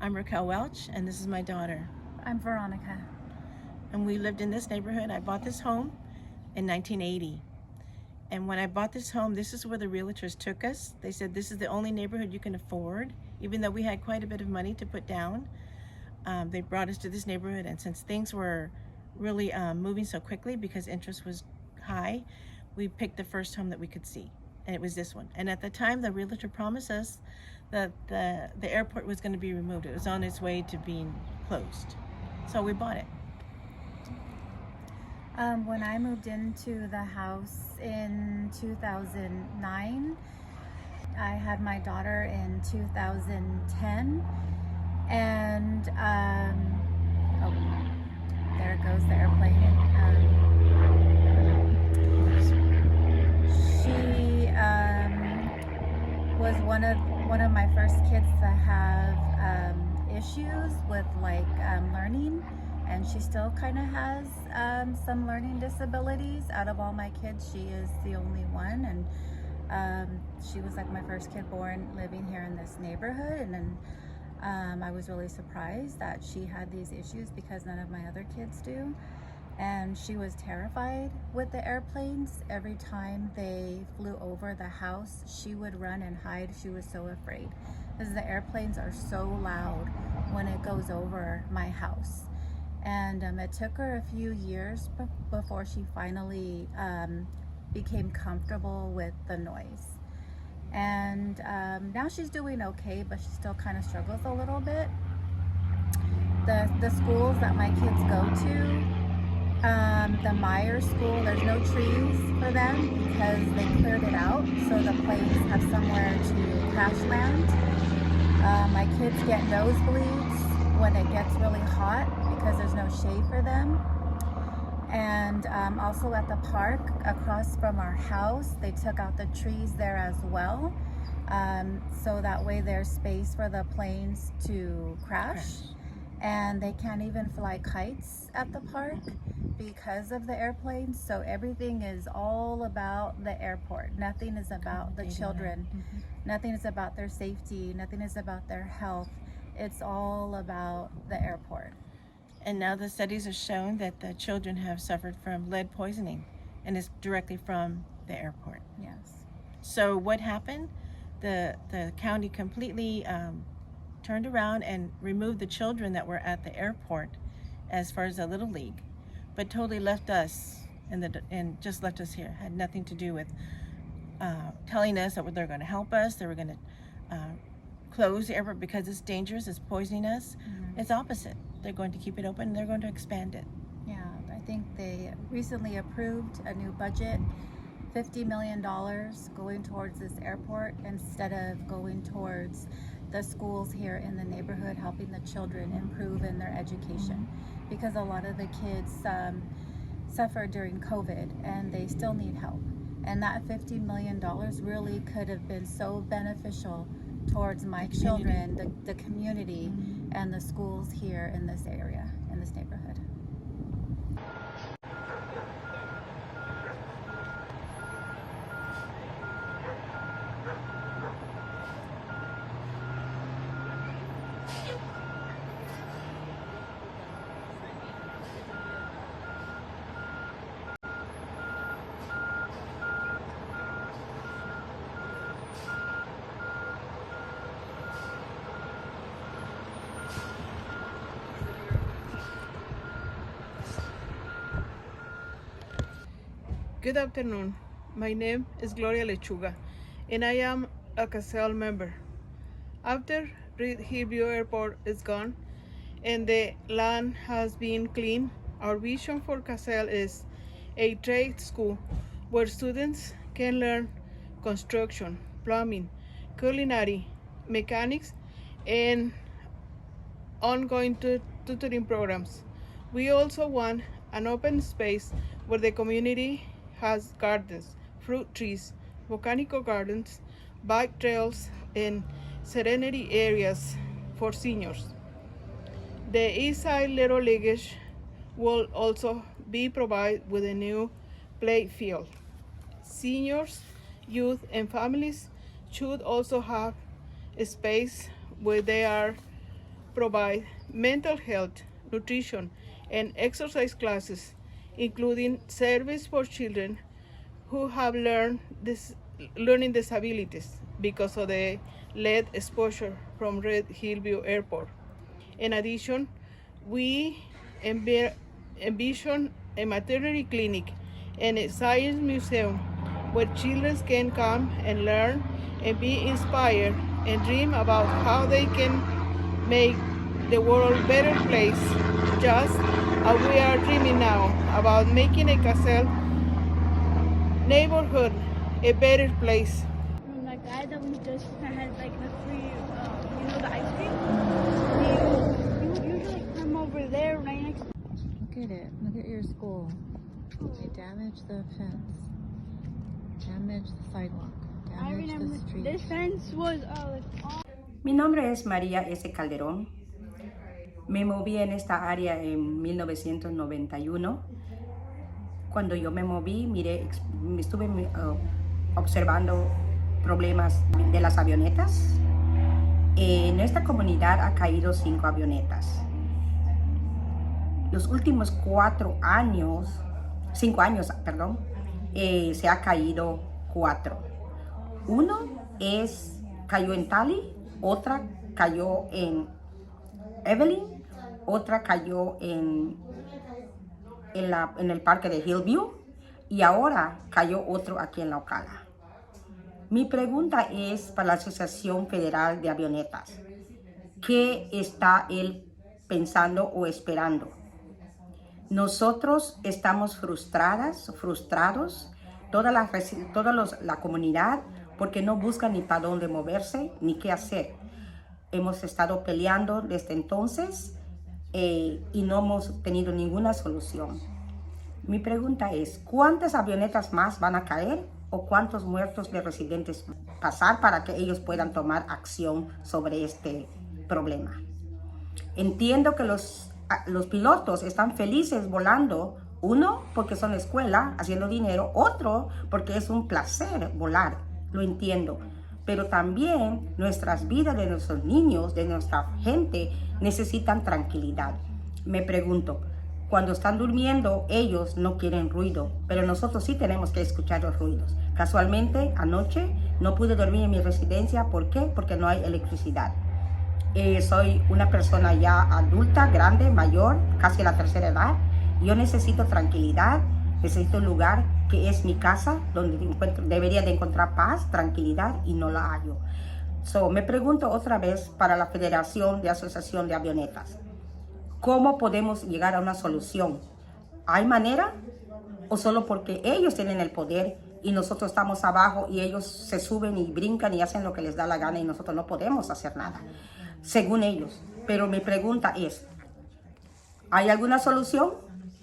I'm Raquel Welch, and this is my daughter. I'm Veronica. And we lived in this neighborhood. I bought this home in 1980. And when I bought this home, this is where the realtors took us. They said, this is the only neighborhood you can afford, even though we had quite a bit of money to put down. They brought us to this neighborhood, and since things were really moving so quickly because interest was high, we picked the first home that we could see, and it was this one. And at the time, the realtor promised us that the airport was going to be removed. It was on its way to being closed. So we bought it. When I moved into the house in 2009, I had my daughter in 2010, and oh, there goes the airplane. She was one of my first kids to have issues with learning, and she still kind of has some learning disabilities. Out of all my kids, she is the only one, and she was like my first kid born living here in this neighborhood. And then I was really surprised that she had these issues because none of my other kids do. And she was terrified with the airplanes. Every time they flew over the house, she would run and hide. She was so afraid because the airplanes are so loud when it goes over my house. And it took her a few years before she finally became comfortable with the noise. And now she's doing okay, but she still kind of struggles a little bit. The schools that my kids go to, the Meyer school, there's no trees for them because they cleared it out so the planes have somewhere to crash land. My kids get nosebleeds when it gets really hot because there's no shade for them. And also at the park across from our house, they took out the trees there as well. So that way there's space for the planes to crash. And they can't even fly kites at the park because of the airplanes. So everything is all about the airport. Nothing is about the children. Mm-hmm. Nothing is about their safety. Nothing is about their health. It's all about the airport. And now the studies have shown that the children have suffered from lead poisoning, and it's directly from the airport. Yes. So what happened? The county completely turned around and removed the children that were at the airport as far as the Little League, but totally left us and just left us here. Had nothing to do with telling us that they're going to help us. They were going to close the airport because it's dangerous, it's poisoning us. Mm-hmm. It's opposite. They're going to keep it open and they're going to expand it. Yeah, I think they recently approved a new budget, $50 million going towards this airport instead of going towards the schools here in the neighborhood, helping the children improve in their education. Because a lot of the kids suffered during COVID and they still need help. And that $50 million really could have been so beneficial towards my children, the community, and the schools here in this area, in this neighborhood. Good afternoon. My name is Gloria Lechuga, and I am a CASEL member. After Reid HillView Airport is gone and the land has been cleaned, our vision for CASEL is a trade school where students can learn construction, plumbing, culinary, mechanics, and ongoing tutoring programs. We also want an open space where the community has gardens, fruit trees, botanical gardens, bike trails, and serenity areas for seniors. The East Side Little Leagues will also be provided with a new play field. Seniors, youth, and families should also have a space where they are provide mental health, nutrition, and exercise classes, including service for children who have learning disabilities because of the lead exposure from Reid HillView Airport. In addition, we envision a maternity clinic and a science museum where children can come and learn and be inspired and dream about how they can make the world a better place, just as we are dreaming now about making a Casel neighborhood a better place. From that guy that we just had like the free, the ice cream. He would usually come over there right next. Look at it. Look at your school. They damaged the fence. Damaged the sidewalk. I Damaged remember the street. this fence was Mi nombre es María S. Calderón. Me moví en esta área en 1991. Cuando yo me moví, estuve observando problemas de las avionetas. En esta comunidad ha caído 5 avionetas. Los últimos 5 años, se ha caído 4. Uno cayó en Tally, otra cayó en Evelyn, otra cayó en el parque de HillView y ahora cayó otro aquí en La Ocala. Mi pregunta es para la Asociación Federal de Avionetas. ¿Qué está él pensando o esperando? Nosotros estamos frustrados, toda la comunidad, porque no buscan ni para dónde moverse ni qué hacer. Hemos estado peleando desde entonces y no hemos tenido ninguna solución. Mi pregunta es, ¿cuántas avionetas más van a caer o cuántos muertos de residentes pasar para que ellos puedan tomar acción sobre este problema? Entiendo que los pilotos están felices volando, uno porque son escuela haciendo dinero, otro porque es un placer volar, lo entiendo. Pero también nuestras vidas de nuestros niños, de nuestra gente, necesitan tranquilidad. Me pregunto, cuando están durmiendo, ellos no quieren ruido, pero nosotros sí tenemos que escuchar los ruidos. Casualmente, anoche no pude dormir en mi residencia. ¿Por qué? Porque no hay electricidad. Soy una persona ya adulta, grande, mayor, casi a la tercera edad. Yo necesito tranquilidad, necesito un lugar que es mi casa, donde debería de encontrar paz, tranquilidad, y no la hallo. Me pregunto otra vez para la Federación de Asociación de Avionetas, ¿cómo podemos llegar a una solución? ¿Hay manera? ¿O solo porque ellos tienen el poder y nosotros estamos abajo y ellos se suben y brincan y hacen lo que les da la gana y nosotros no podemos hacer nada, según ellos? Pero mi pregunta es, ¿hay alguna solución?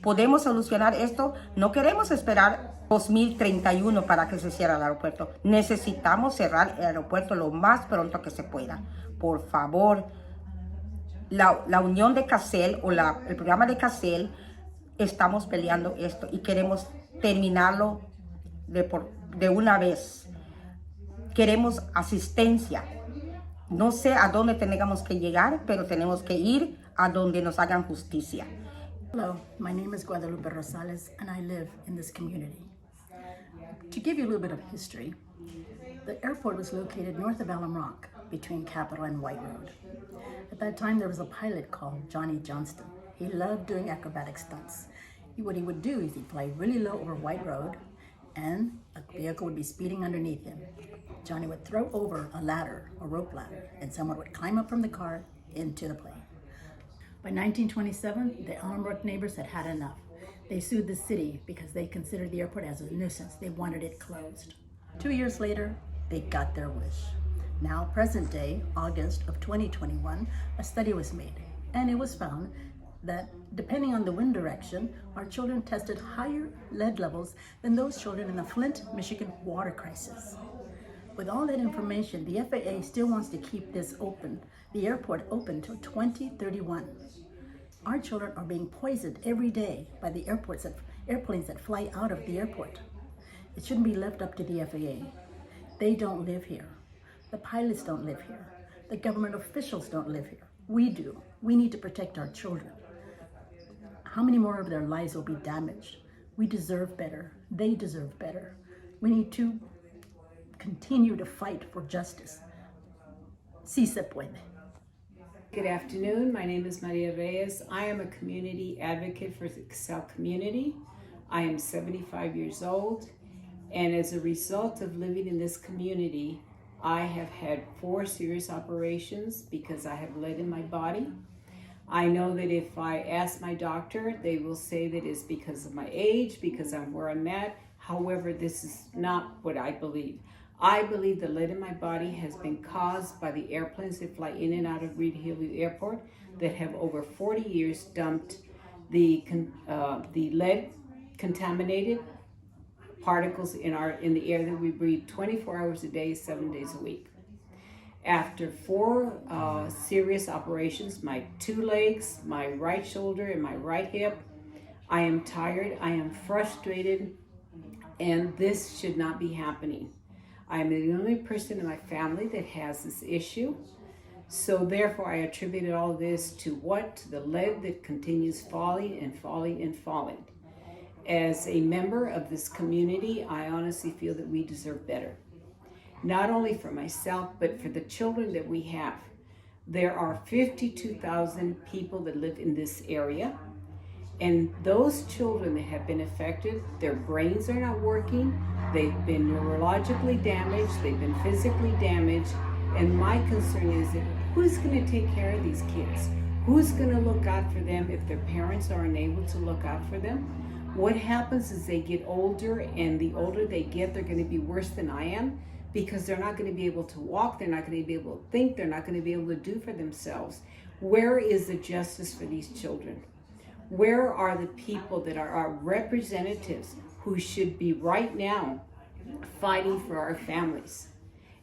¿Podemos solucionar esto? No queremos esperar 2031 para que se cierre el aeropuerto. Necesitamos cerrar el aeropuerto lo más pronto que se pueda. Por favor, la unión de Casel o el programa de Casel, estamos peleando esto y queremos terminarlo de una vez. Queremos asistencia. No sé a dónde tengamos que llegar, pero tenemos que ir a donde nos hagan justicia. Hello, my name is Guadalupe Rosales and I live in this community. To give you a little bit of history, the airport was located north of Alum Rock between Capitol and White Road. At that time there was a pilot called Johnny Johnston. He loved doing acrobatic stunts. What he would do is he'd fly really low over White Road and a vehicle would be speeding underneath him. Johnny would throw over a ladder, a rope ladder, and someone would climb up from the car into the plane. By 1927, the Alum Rock neighbors had had enough. They sued the city because they considered the airport as a nuisance. They wanted it closed. 2 years later, they got their wish. Now, present day, August of 2021, a study was made, and it was found that depending on the wind direction, our children tested higher lead levels than those children in the Flint, Michigan water crisis. With all that information, the FAA still wants to keep this open, the airport open till 2031. Our children are being poisoned every day by the airplanes that fly out of the airport. It shouldn't be left up to the FAA. They don't live here. The pilots don't live here. The government officials don't live here. We do. We need to protect our children. How many more of their lives will be damaged? We deserve better. They deserve better. We need to continue to fight for justice. Sí se puede. Good afternoon. My name is Maria Reyes. I am a community advocate for the Excel community. I am 75 years old, and as a result of living in this community, I have had 4 serious operations because I have lead in my body. I know that if I ask my doctor, they will say that it's because of my age, because I'm where I'm at. However, this is not what I believe. I believe the lead in my body has been caused by the airplanes that fly in and out of Reid HillView Airport that have over 40 years dumped the lead contaminated particles in the air that we breathe 24 hours a day, 7 days a week. After 4 serious operations, my 2 legs, my right shoulder, and my right hip, I am tired, I am frustrated, and this should not be happening. I am the only person in my family that has this issue. So therefore, I attributed all this to what? To the lead that continues falling and falling and falling. As a member of this community, I honestly feel that we deserve better. Not only for myself, but for the children that we have. There are 52,000 people that live in this area. And those children that have been affected, their brains are not working, they've been neurologically damaged, they've been physically damaged, and my concern is that who's going to take care of these kids? Who's going to look out for them if their parents are unable to look out for them? What happens is they get older, and the older they get, they're going to be worse than I am, because they're not going to be able to walk, they're not going to be able to think, they're not going to be able to do for themselves. Where is the justice for these children? Where are the people that are our representatives who should be right now fighting for our families?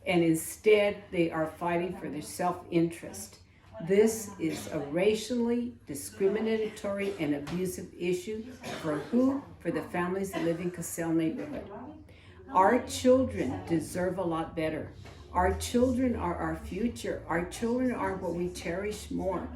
And instead, they are fighting for their self-interest. This is a racially discriminatory and abusive issue for who? For the families that live in Casale neighborhood. Our children deserve a lot better. Our children are our future. Our children are what we cherish more.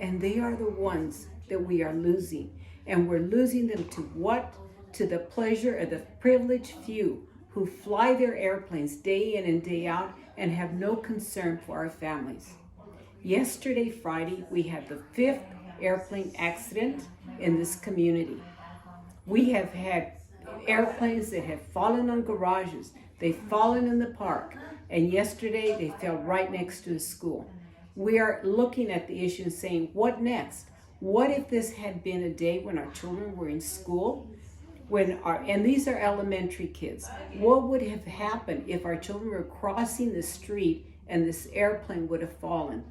And they are the ones that we are losing. And we're losing them to what? To the pleasure of the privileged few who fly their airplanes day in and day out and have no concern for our families. Yesterday, Friday, we had the 5th airplane accident in this community. We have had airplanes that have fallen on garages, they've fallen in the park, and yesterday they fell right next to a school. We are looking at the issue and saying, what next? What if this had been a day when our children were in school? And these are elementary kids. What would have happened if our children were crossing the street and this airplane would have fallen?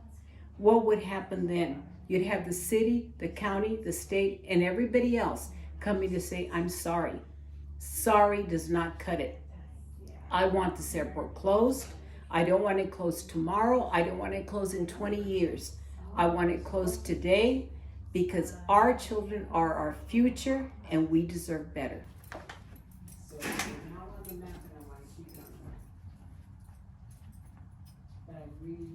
What would happen then? You'd have the city, the county, the state, and everybody else coming to say, I'm sorry. Sorry does not cut it. I want this airport closed. I don't want it closed tomorrow. I don't want it closed in 20 years. I want it closed today, because our children are our future and we deserve better. But I really